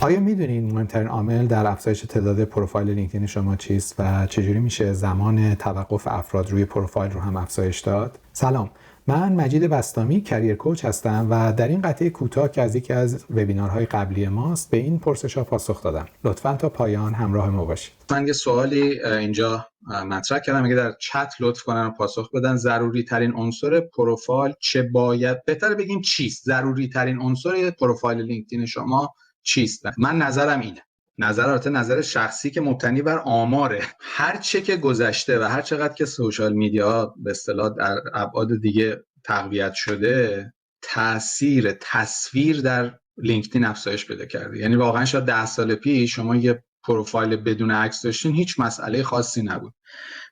آیا میدونین مهمترین عامل در افزایش تعداد پروفایل لینکدین شما چیست و چجوری میشه زمان توقف افراد روی پروفایل رو هم افزایش داد؟ سلام، من مجید بسطامی کریر کوچ هستم و در این قطعه کوتاه که از یکی از وبینارهای قبلی ماست به این پرسش‌ها پاسخ دادم. لطفاً تا پایان همراه ما باشید. من یه سوالی اینجا مطرح کردم، اگه در چت لطف کنن و پاسخ بدن. ضروری ترین عنصر پروفایل بهتره بگیم چیست؟ ضروری ترین عنصر پروفایل لینکدین شما چیست؟ من نظرم اینه. نظر شخصی که مبتنی بر آماره. هر چه که گذشته و هر چقدر که سوشال میدیا به اصطلاح در ابعاد دیگه تقویت شده، تأثیر تصویر در لینکدین افزایش پیدا کرده. یعنی واقعا شاید 10 سال پیش شما یه پروفایل بدون عکس داشتین، هیچ مسئله خاصی نبود،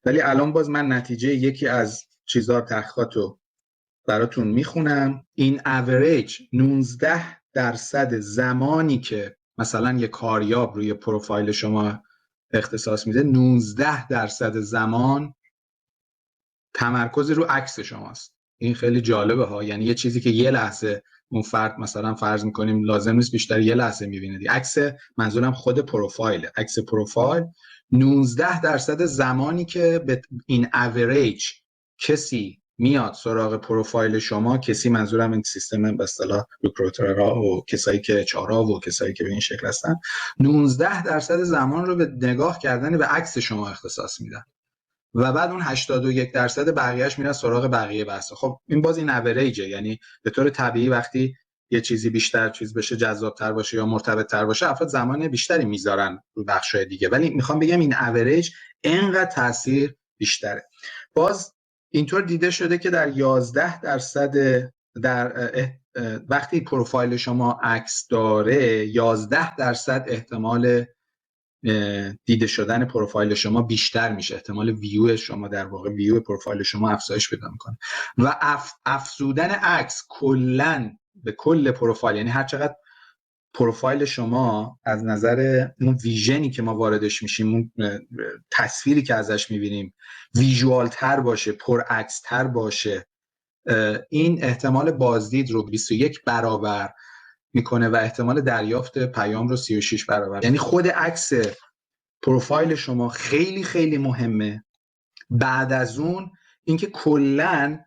ولی الان باز من نتیجه یکی از چیزها تحقیقاتو براتون میخونم. این اوریج 19% زمانی که مثلا یه کاریاب روی پروفایل شما اختصاص میده، 19% زمان تمرکز رو عکس شماست. این خیلی جالبه ها. یعنی یه چیزی که یه لحظه اون فرد مثلا فرض میکنیم لازم نیست بیشتر یه لحظه میبینه دی. عکس، منظورم خود پروفایل، عکس پروفایل 19% زمانی که به این اوریج کسی میاد سراغ پروفایل شما، کسی منظورم این سیستم به اصطلاح ریکروترها و کسایی که اچ‌آرها و کسایی که به این شکل هستن، 19% زمان رو به نگاه کردن به عکس شما اختصاص میدن و بعد اون 81% بقیه‌اش میره سراغ بقیه بحث. خب این باز این اوریجه، یعنی به طور طبیعی وقتی یه چیزی بیشتر چیز بشه، جذاب‌تر باشه یا مرتبط‌تر باشه، افراد زمان بیشتری میذارن رو بخش‌های دیگه، ولی میخوام بگم این اوریج اینقدر تاثیر بیشتره. باز اینطور دیده شده که در 11% وقتی پروفایل شما عکس داره، 11% احتمال دیده شدن پروفایل شما بیشتر میشه، احتمال ویو شما، در واقع ویو پروفایل شما افزایش پیدا میکنه. و افزودن عکس کلا به کل پروفایل، یعنی هر چقدر پروفایل شما از نظر اون ویژنی که ما واردش میشیم، اون تصویری که ازش میبینیم ویژوال تر باشه، پر عکس تر باشه، این احتمال بازدید رو 21 برابر میکنه و احتمال دریافت پیام رو 36 برابر. یعنی خود عکس پروفایل شما خیلی خیلی مهمه. بعد از اون اینکه کلاً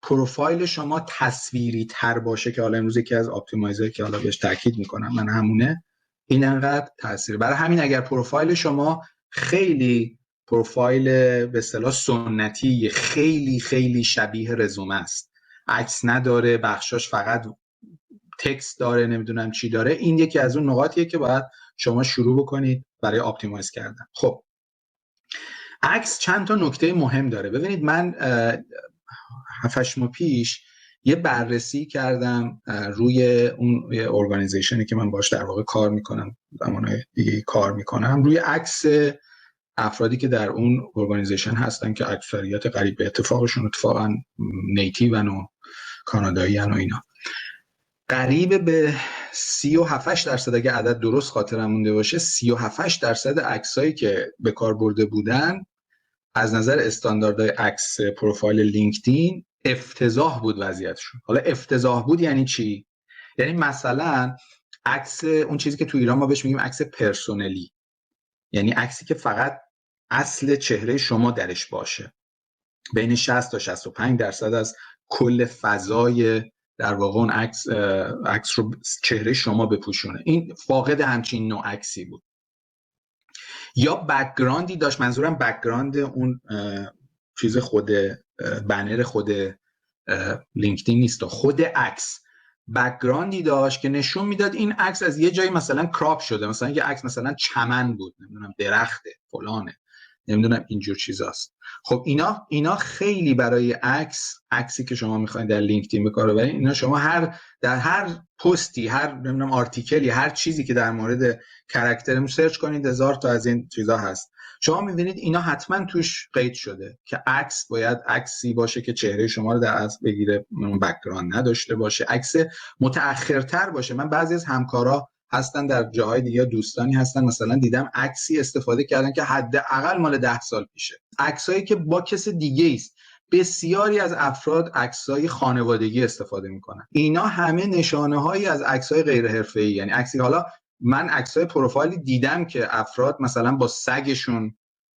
پروفایل شما تصویری تر باشه، که حالا امروز یکی از اپتیمایزر که حالا بهش تاکید میکنم من همونه، این انقدر تاثیر. برای همین اگر پروفایل شما خیلی پروفایل به اصطلاح سنتی، خیلی خیلی شبیه رزومه است، عکس نداره، بخشاش فقط تکست داره، نمیدونم چی داره، این یکی از اون نقاطیه که باید شما شروع بکنید برای اپتیمایز کردن. خب عکس چند تا نکته مهم داره. ببینید من 7-8 ماه پیش یه بررسی کردم روی اون ارگانیزیشنی که من باش در واقع کار میکنم، زمانهای دیگه کار میکنم، روی عکس افرادی که در اون ارگانیزیشن هستن که اکثریت قریب به اتفاقشون اتفاقا نیتیون و کانادایی ان و اینا. قریب به 37% اگه عدد درست خاطرم مونده باشه، 37% عکسایی که به کار برده بودن از نظر استانداردهای عکس پروفایل لینکدین افتضاح بود وضعیتشون. حالا افتضاح بود یعنی چی؟ یعنی مثلا عکس، اون چیزی که تو ایران ما بهش میگیم عکس پرسونلی، یعنی عکسی که فقط اصل چهره شما درش باشه، بین 60 تا 65% از کل فضای در واقع اون عکس رو چهره شما بپوشونه. این فاقد همچین نوع عکسی بود. یا بک‌گراندی داشت، منظورم بک‌گراند اون چیز خود بنر خود لینکدین نیست، خود عکس بک‌گراندی داشت که نشون میداد این عکس از یه جایی مثلا کراپ شده، مثلا یه عکس مثلا چمن بود، نمیدونم درخته فلانه، نمیدونم اینجور چیزاست. خب اینا خیلی برای عکسی که شما میخواید در لینکدین به کار ببرید، اینا شما در هر پستی، هر نمیدونم آرتیکلی، هر چیزی که در مورد کاراکترمون سرچ کنید، 1000 تا از این چیزا هست، شما میبینید اینا حتما توش قید شده که عکس باید عکسی باشه که چهره شما رو در اصل بگیره، بک‌گراند نداشته باشه، عکس متأخرتر باشه. من بعضی از همکارا هستن در جاهای دیگه، دوستانی هستن مثلا دیدم عکسی استفاده کردن که حداقل مال 10 سال پیشه، عکسایی که با کس دیگه است. بسیاری از افراد عکسای خانوادگی استفاده میکنن. اینا همه نشانه‌هایی از عکسای غیر حرفه‌ای، یعنی عکسی حالا من عکسای پروفایلی دیدم که افراد مثلا با سگشون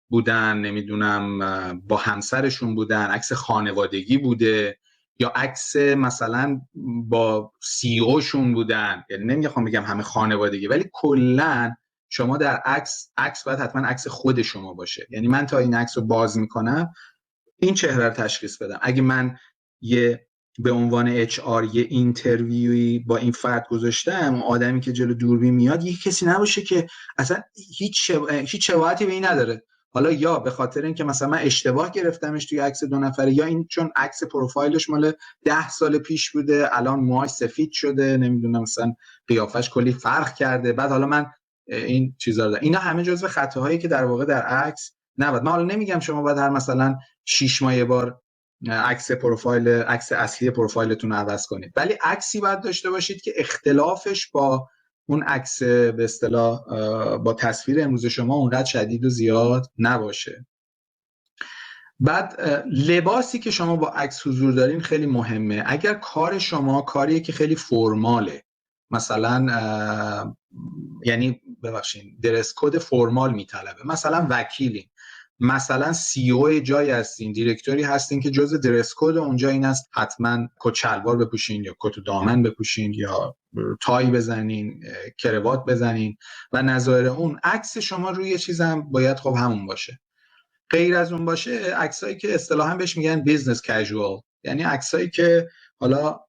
بودن، نمیدونم با همسرشون بودن، عکس خانوادگی بوده، یا عکس مثلا با سی اوشون بودن. یعنی نمیخوام بگم همه خانوادگی، ولی کلا شما در عکس باید حتما عکس خود شما باشه. یعنی من تا این عکس رو باز میکنم این چهره رو تشخیص بدم. اگه من به عنوان اچ آر یه اینترویوی با این فرد گذاشتم، آدمی که جلو دوربین میاد یه کسی نباشه که اصلا هیچ شباهتی به این نداره. حالا یا به خاطر اینکه مثلا من اشتباه گرفتمش توی عکس دو نفره، یا این چون عکس پروفایلش مال 10 سال پیش بوده، الان موهاش سفید شده، نمیدونم مثلا قیافش کلی فرق کرده، بعد حالا من این چیزا رو دارم. اینا همه جزو خطاهایی که در واقع در عکس نباید. من حالا نمیگم شما باید هر مثلا 6 ماه یه بار عکس اصلی پروفایلتون رو عوض کنید، ولی عکسی باید داشته باشید که اختلافش با اون عکس به اصطلاح با تصویر امروز شما اونقدر شدید و زیاد نباشه. بعد لباسی که شما با عکس حضور دارین خیلی مهمه. اگر کار شما کاریه که خیلی فرماله، مثلا یعنی ببخشید درس کد فرمال میطلبه، مثلا وکیلین، مثلا سی او جایی هستین، دیرکتوری هستین که جزء درس کد اونجا این است حتما کت شلوار بپوشین یا کت دامن بپوشین یا تای بزنین، کراوات بزنین و نظایر اون. عکس شما روی چیزم باید خب همون باشه. غیر از اون باشه عکسایی که اصطلاحاً بهش میگن بیزنس کژوال، یعنی عکسایی که حالا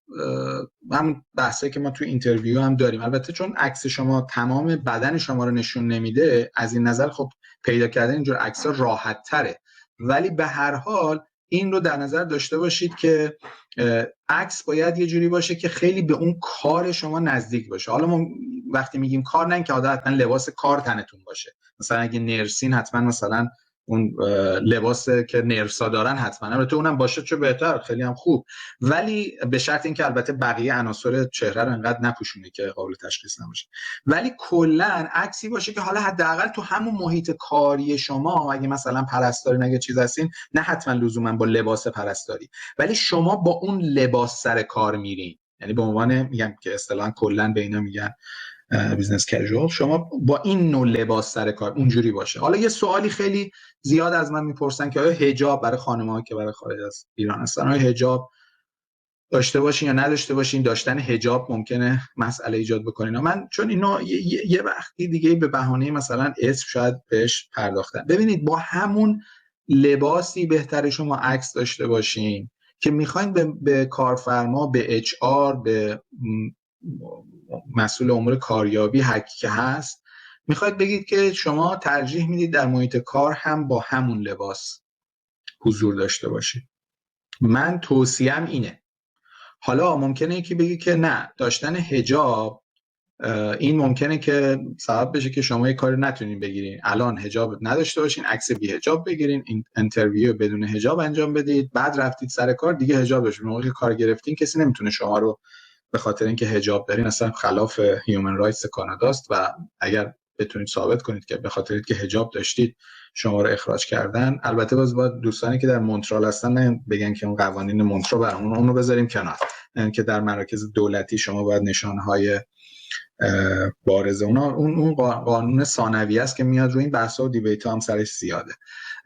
همون بحثایی که ما تو اینترویو هم داریم، البته چون عکس شما تمام بدن شما رو نشون نمیده، از این نظر خب پیدا کردن اینجور عکس‌ها راحت تره، ولی به هر حال این رو در نظر داشته باشید که عکس باید یه جوری باشه که خیلی به اون کار شما نزدیک باشه. حالا ما وقتی میگیم کار، نه اینکه حتما لباس کار تنتون باشه، مثلا اگه نرسین حتما مثلا اون لباسی که نرسا دارن حتما، البته اونم باشه چه بهتر، خیلی هم خوب، ولی به شرط اینکه البته بقیه عناصر چهره رو انقدر نپوشونه که قابل تشخیص نباشه. ولی کلا عکسی باشه که حالا حداقل تو همون محیط کاری شما، اگه مثلا پرستاری نگه چیز هستین، نه حتما لزوما با لباس پرستاری، ولی شما با اون لباس سر کار میرین. یعنی به عنوان میگم که اصطلاحاً کلا به اینا میگن بیزنس کژوال، شما با این نوع لباس سر کار اونجوری باشه. حالا یه سوالی خیلی زیاد از من میپرسن که آیا حجاب برای خانم‌ها که برای خارج از ایران هستن، آیا حجاب داشته باشین یا نداشته باشین؟ داشتن حجاب ممکنه مسئله ایجاد بکنه. من چون اینو یه وقتی دیگه به بهانه مثلا اسم شاید بهش پرداختن. ببینید با همون لباسی بهتره شما عکس داشته باشین که میخواین به کارفرما، به اچ آر، به مسئول امور کاریابی هر کی که هست، میخواید بگید که شما ترجیح میدید در محیط کار هم با همون لباس حضور داشته باشید. من توصیه‌ام اینه. حالا ممکنه یکی بگی که نه، داشتن حجاب این ممکنه که سبب بشه که شما یه کاری نتونین بگیرین، الان حجاب نداشته باشین، عکس بی حجاب بگیرین، این اینترویو بدون حجاب انجام بدید، بعد رفتید سر کار دیگه حجاب داشتین. موقعی که کار گرفتین کسی نمیتونه شما رو به خاطر اینکه حجاب دارین، اصلا خلاف هیومن رایتس کاناداست و اگر بتونید ثابت کنید که به خاطر اینکه حجاب داشتید شما رو اخراج کردن، البته باید دوستانی که در مونترال هستن نه بگن که اون قوانین مونترال برامون، اون رو بذاریم کنار، یعنی که در مراکز دولتی شما باید نشانه‌های بارز اون قانون ثانویه است که میاد روی این بحث‌ها و دیبیت‌ها هم سرش زیاده.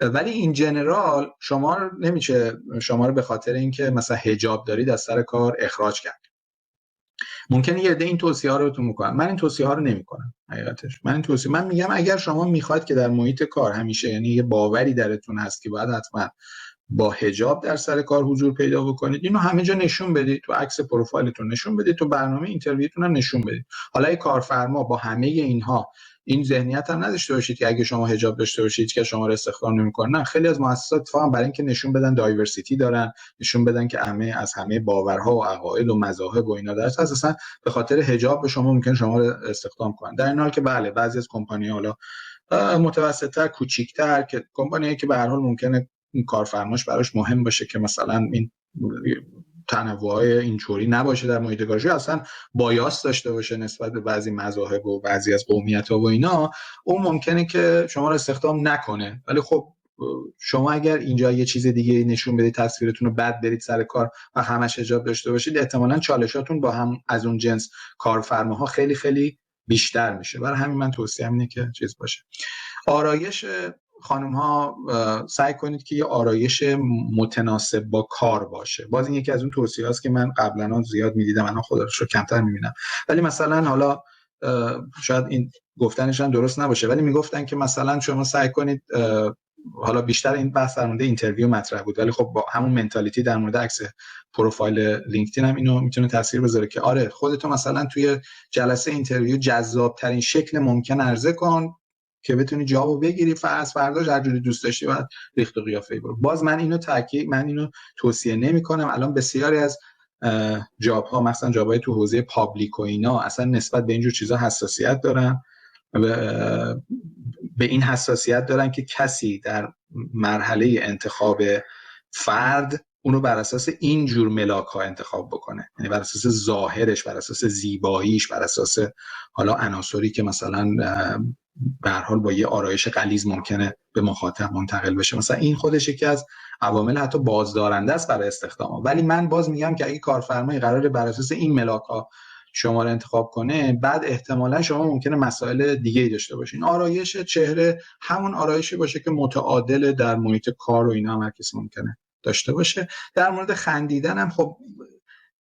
ولی این جنرال شما نمیشه شما رو به خاطر اینکه مثلا حجاب دارید از سر کار اخراج کرد. ممکنه یه عده این توصیه‌ها رو بهتون میکنن، من این توصیه‌ها رو نمیکنم حقیقتش. من میگم اگر شما میخواید که در محیط کار همیشه، یعنی یه باوری درتون هست که باید حتما با حجاب در سر کار حضور پیدا بکنید، اینو همه جا نشون بدید، تو عکس پروفایلتون نشون بدید، تو برنامه اینترویوتون هم نشون بدید. حالا ای کارفرما با همه اینها این ذهنیت هم نداشته باشید که اگه شما حجاب داشته باشید که شما رو استخدام نمی‌کنن. نه، خیلی از مؤسسات اتفاقا برای اینکه نشون بدن دایورسیتی دارن، نشون بدن که همه باورها و عقاید و مذاهب و اینا درست هست، اصلا به خاطر حجاب به شما ممکن شما رو استخدام کنن. در این حال که بله بعضی از کمپانی‌ها حالا متوسط‌تر، کوچیک‌تر، که کمپانیایی که به هر حال ممکنه این کارفرماش براش مهم باشه که مثلا این تنوع‌های اینجوری نباشه در محیط کارش، اصلا بایاس داشته باشه نسبت به بعضی مذاهب و بعضی از قومیت‌ها و اینا، اون ممکنه که شما رو استخدام نکنه. ولی خب شما اگر اینجا یه چیز دیگه نشون بدید، تصویرتون رو بد برید سر کار و همش حجاب داشته باشید، احتمالاً چالشاتون با هم از اون جنس کارفرماها خیلی خیلی بیشتر میشه. برای همین من توصیه‌ام اینه که چیز باشه. آرایش خانم ها سعی کنید که یه آرایش متناسب با کار باشه. باز این یکی از اون توصیه هاست که من قبلا زیاد میدیدم، الان خدا رو کمتر میبینم. ولی مثلا حالا شاید این گفتنش هم درست نباشه، ولی میگفتن که مثلا شما سعی کنید، حالا بیشتر این بحث در مورد اینترویو مطرح بود، ولی خب با همون منتالیتی در مورد عکس پروفایل لینکدین هم اینو میتونه تاثیر بذاره که آره خودتو مثلا توی جلسه اینترویو جذاب ترین شکل ممکن عرضه کن که بتونی جوابو بگیری، فرداش هر جوری دوست داشتی بعد ریخت و قیافه‌ای برو. باز من اینو توصیه نمی‌کنم. الان بسیاری از جاب ها، مثلا جابای تو حوزه پابلیک و اینا، اصلا نسبت به اینجور چیزا حساسیت دارن، به این حساسیت دارن که کسی در مرحله انتخاب فرد اونو بر اساس این جور ملاک ها انتخاب بکنه، یعنی بر اساس ظاهرش، بر اساس زیباییش، بر اساس حالا عناصری که مثلا به هر حال با یه آرایش غلیظ ممکنه به مخاطب منتقل بشه. مثلا این خودش یکی از عوامل حتی بازدارنده است برای استخدام. ولی من باز میگم که اگه کارفرمایی قراره بر اساس این ملاک ها شما رو انتخاب کنه، بعد احتمالا شما ممکنه مسائل دیگه‌ای داشته باشین. آرایش چهره همون آرایشی باشه که متعادل در محیط کار و اینا هم هر کسی ممکنه داشته باشه. در مورد خندیدن هم خب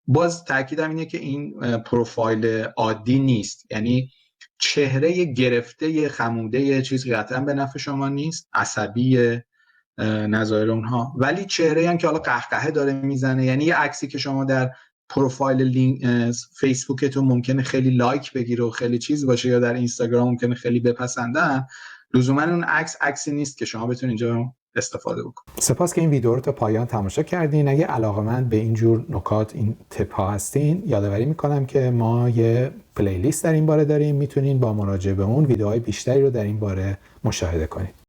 باز تاکیدم اینه که این پروفایل عادی نیست، یعنی چهره گرفته خموده چیز قطعا به نفع شما نیست، عصبی نظایر اونها، ولی چهره هم که حالا قهقهه داره میزنه، یعنی یه عکسی که شما در پروفایل فیسبوکتون ممکنه خیلی لایک بگیره و خیلی چیز باشه، یا در اینستاگرام ممکنه خیلی بپسندن، لزوما اون عکسی نیست که شما بتونید اینجا استفاده بکنید. سپاس که این ویدیو رو تا پایان تماشا کردین. اگه علاقه‌مند به این جور نکات، این تپ ها هستین، یادآوری میکنم که ما یه پلیلیست در این باره داریم، میتونین با مراجعه به اون ویدیوهای بیشتری رو در این باره مشاهده کنید.